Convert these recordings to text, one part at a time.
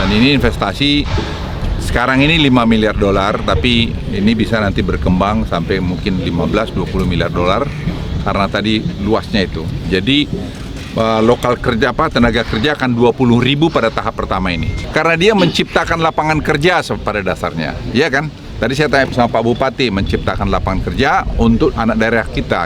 Dan ini investasi sekarang ini 5 miliar dolar, tapi ini bisa nanti berkembang sampai mungkin 15-20 miliar dolar karena tadi luasnya itu. Jadi lokal kerja tenaga kerja akan 20.000 pada tahap pertama ini. Karena dia menciptakan lapangan kerja pada dasarnya, ya kan? Tadi saya tanya sama Pak Bupati, menciptakan lapangan kerja untuk anak daerah kita.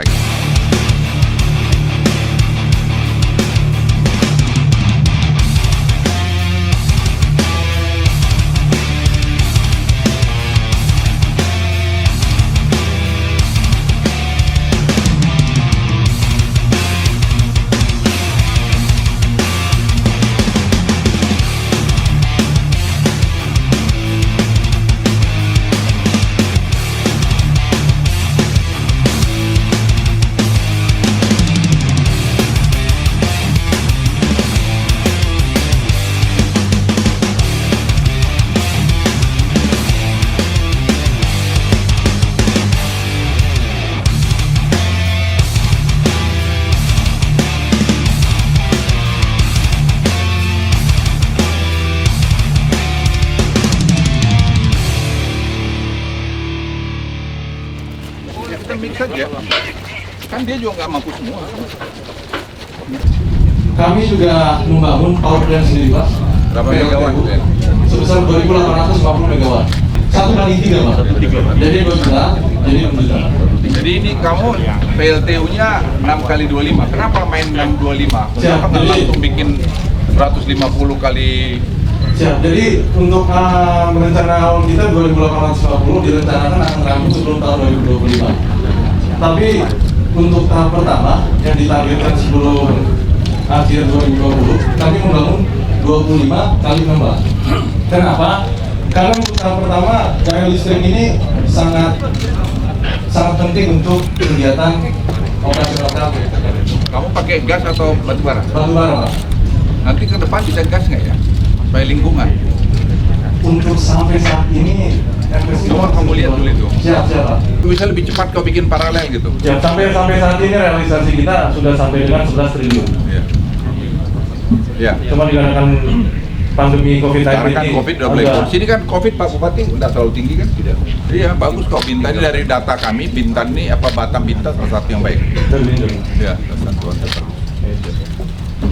Kita mix saja, kan dia juga nggak mampu semua. Kami juga membangun power plant sendiri, Pak. Berapa megawatt? Sebesar 2.850 megawatt. 1 kali 3, Pak. Jadi 2 juta, jadi 6 juta. Jadi ini kamu PLTU-nya 6 kali 25. Kenapa main 625? Kenapa nggak langsung bikin 150 kali? Siap. Jadi untuk rencana awal kita 2.850 direncanakan akan rampung sebelum tahun 2025. Tapi untuk tahap pertama yang ditargetkan sebelum akhir 2020, kami membangun 25 kali 16. Kenapa? Karena untuk tahap pertama KL listrik ini sangat penting untuk kegiatan operasional kami. Kamu pakai gas atau batu bara? Batu bara, Pak. Nanti ke depan bisa gas nggak ya? Supaya lingkungan. Untuk sampai saat ini Coba kamu lihat dulu itu. Siap, Pak. Bisa lebih cepat kau bikin paralel gitu. Ya, sampai saat ini realisasi kita sudah sampai dengan 11 triliun. Ya. Ya. Cuma dikarenakan pandemi COVID-19 Karena kan ini COVID udah mulai turun. Sini kan COVID Pak Bupati nggak terlalu tinggi kan? Tidak. Iya bagus kok. Bintan ini dari data kami, Bintan ini Batam Bintan salah satu yang baik. terlindungi. Ya, satuan.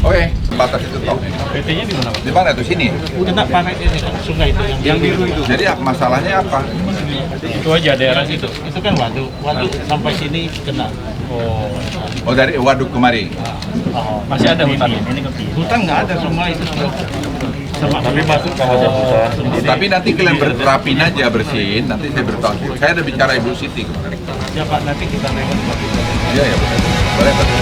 Oke, batas itu toh. PT-nya di mana, Pak? Di mana tuh sini? Kena pakai ini kan, sungai itu yang biru itu. Jadi masalahnya apa? Itu aja daerah situ. Itu kan waduk sampai sini kena. Oh dari waduk kemari. Masih ada hutan. Hutan nggak ada, semua itu sudah sama. Tapi masuk kawasan hutan. Tapi nanti kalian berterapin aja bersihin. Nanti saya beritahu. Saya ada bicara Ibu Siti kemarin. Ya Pak, nanti kita lewat. Iya ya betul. Boleh betul.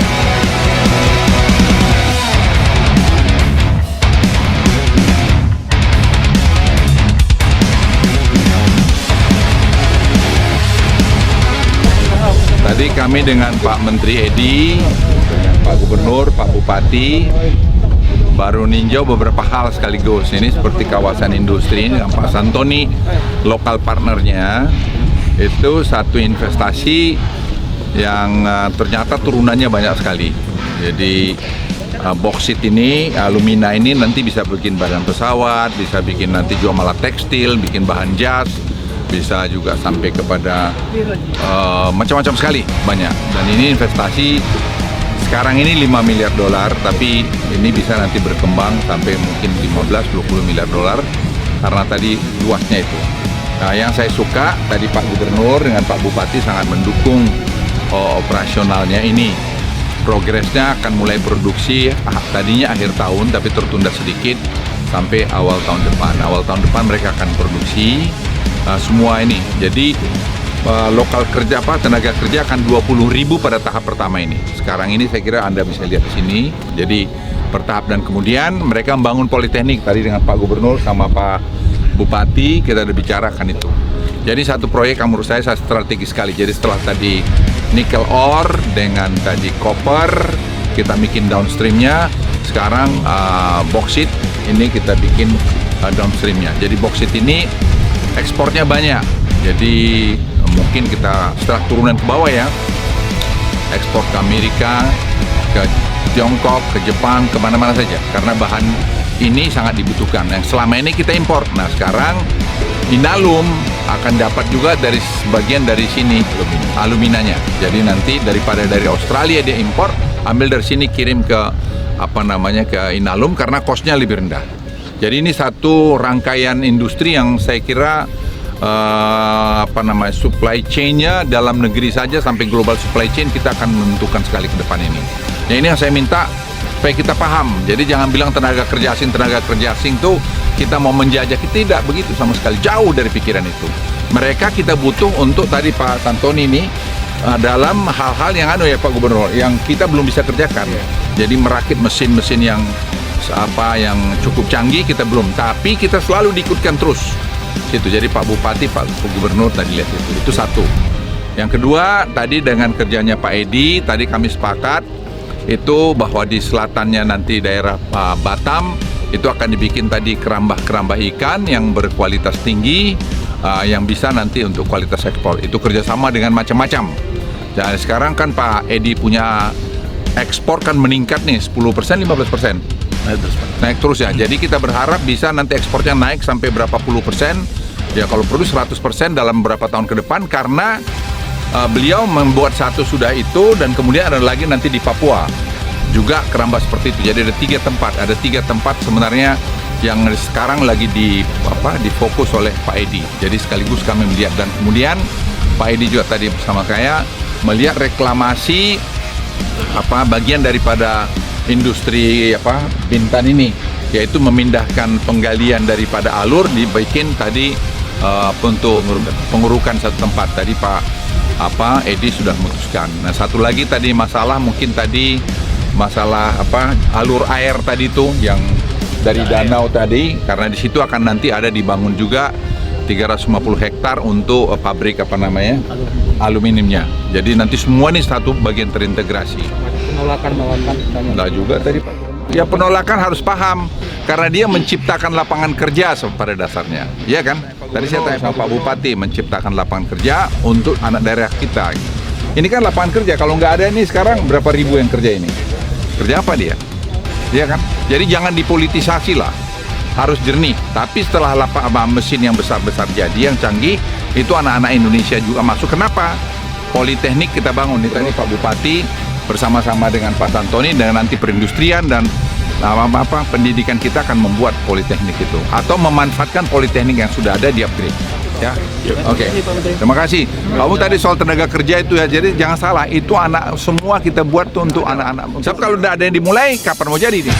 Tadi kami dengan Pak Menteri Edi, dengan Pak Gubernur, Pak Bupati, baru ninjau beberapa hal sekaligus. Ini seperti kawasan industri dengan Pak Santoni, lokal partnernya, itu satu investasi yang ternyata turunannya banyak sekali. Jadi boksit ini, alumina ini nanti bisa bikin badan pesawat, bisa bikin nanti jual malah tekstil, bikin bahan jas, bisa juga sampai kepada macam-macam sekali, banyak. Dan ini investasi sekarang ini 5 miliar dolar, tapi ini bisa nanti berkembang sampai mungkin 15-20 miliar dolar karena tadi luasnya itu. Nah, yang saya suka tadi Pak Gubernur dengan Pak Bupati sangat mendukung operasionalnya ini. Progresnya akan mulai produksi tadinya akhir tahun, tapi tertunda sedikit sampai awal tahun depan. Awal tahun depan mereka akan produksi semua ini. Jadi lokal kerja tenaga kerja akan 20.000 pada tahap pertama ini. Sekarang ini saya kira Anda bisa lihat di sini. Jadi bertahap dan kemudian mereka membangun politeknik tadi dengan Pak Gubernur sama Pak Bupati kita udah bicarakan itu. Jadi satu proyek yang menurut saya strategis sekali. Jadi setelah tadi nikel ore dengan tadi copper kita bikin downstreamnya. Sekarang boksit ini kita bikin downstreamnya. Jadi boksit ini ekspornya banyak, jadi mungkin kita setelah turunan ke bawah ya, ekspor ke Amerika, ke Tiongkok, ke Jepang, kemana-mana saja. Karena bahan ini sangat dibutuhkan. Yang selama ini kita impor. Nah sekarang Inalum akan dapat juga dari sebagian dari sini aluminanya. Jadi nanti daripada dari Australia dia impor, ambil dari sini kirim ke ke Inalum karena cost-nya lebih rendah. Jadi ini satu rangkaian industri yang saya kira supply chain-nya dalam negeri saja sampai global supply chain kita akan menentukan sekali ke depan ini. Nah ini yang saya minta supaya kita paham. Jadi jangan bilang tenaga kerja asing tuh kita mau menjajah, tidak begitu sama sekali, jauh dari pikiran itu. Mereka kita butuh untuk tadi Pak Santoni ini dalam hal-hal yang Pak Gubernur yang kita belum bisa kerjakan. Jadi merakit mesin-mesin yang cukup canggih kita belum, tapi kita selalu diikutkan terus. Situ. Jadi Pak Bupati, Pak Gubernur tadi lihat itu satu. Yang kedua tadi dengan kerjanya Pak Edi, tadi kami sepakat itu bahwa di selatannya nanti daerah Batam itu akan dibikin tadi kerambah ikan yang berkualitas tinggi yang bisa nanti untuk kualitas ekspor. Itu kerjasama dengan macam-macam. Dan sekarang kan Pak Edi punya ekspor kan meningkat nih 10%, 15%. Naik terus ya. Jadi kita berharap bisa nanti ekspornya naik sampai berapa puluh persen. Ya kalau perlu 100% dalam beberapa tahun ke depan karena beliau membuat satu sudah itu dan kemudian ada lagi nanti di Papua juga kerambah seperti itu. Jadi ada tiga tempat sebenarnya yang sekarang lagi difokus oleh Pak Edi. Jadi sekaligus kami melihat dan kemudian Pak Edi juga tadi bersama saya melihat reklamasi bagian daripada industri Bintan ini, yaitu memindahkan penggalian daripada alur dibikin tadi untuk pengurukan satu tempat. Tadi Pak Edi sudah memutuskan. Nah satu lagi tadi masalah alur air tadi itu yang dari danau tadi, karena di situ akan nanti ada dibangun juga 350 hektar untuk pabrik aluminiumnya. Jadi nanti semua ini satu bagian terintegrasi. Penolakan Enggak juga tadi Pak. Ya penolakan harus paham karena dia menciptakan lapangan kerja pada dasarnya. Iya kan? Tadi saya tanya sama Pak Bupati menciptakan lapangan kerja untuk anak daerah kita. Ini kan lapangan kerja, kalau nggak ada ini sekarang berapa ribu yang kerja ini? Kerja apa dia? Iya kan? Jadi jangan dipolitisasi lah. Harus jernih. Tapi setelah mesin yang besar-besar jadi, yang canggih, itu anak-anak Indonesia juga masuk. Kenapa? Politeknik kita bangun. Ini tadi Pak Bupati bersama-sama dengan Pak Santoni dan nanti perindustrian dan pendidikan kita akan membuat politeknik itu atau memanfaatkan politeknik yang sudah ada di upgrade. Ya, oke. Terima kasih. Kamu tadi soal tenaga kerja itu ya, jadi jangan salah, itu semua kita buat tuh untuk anak-anak. Sebab kalau tidak ada yang dimulai, kapan mau jadi nih?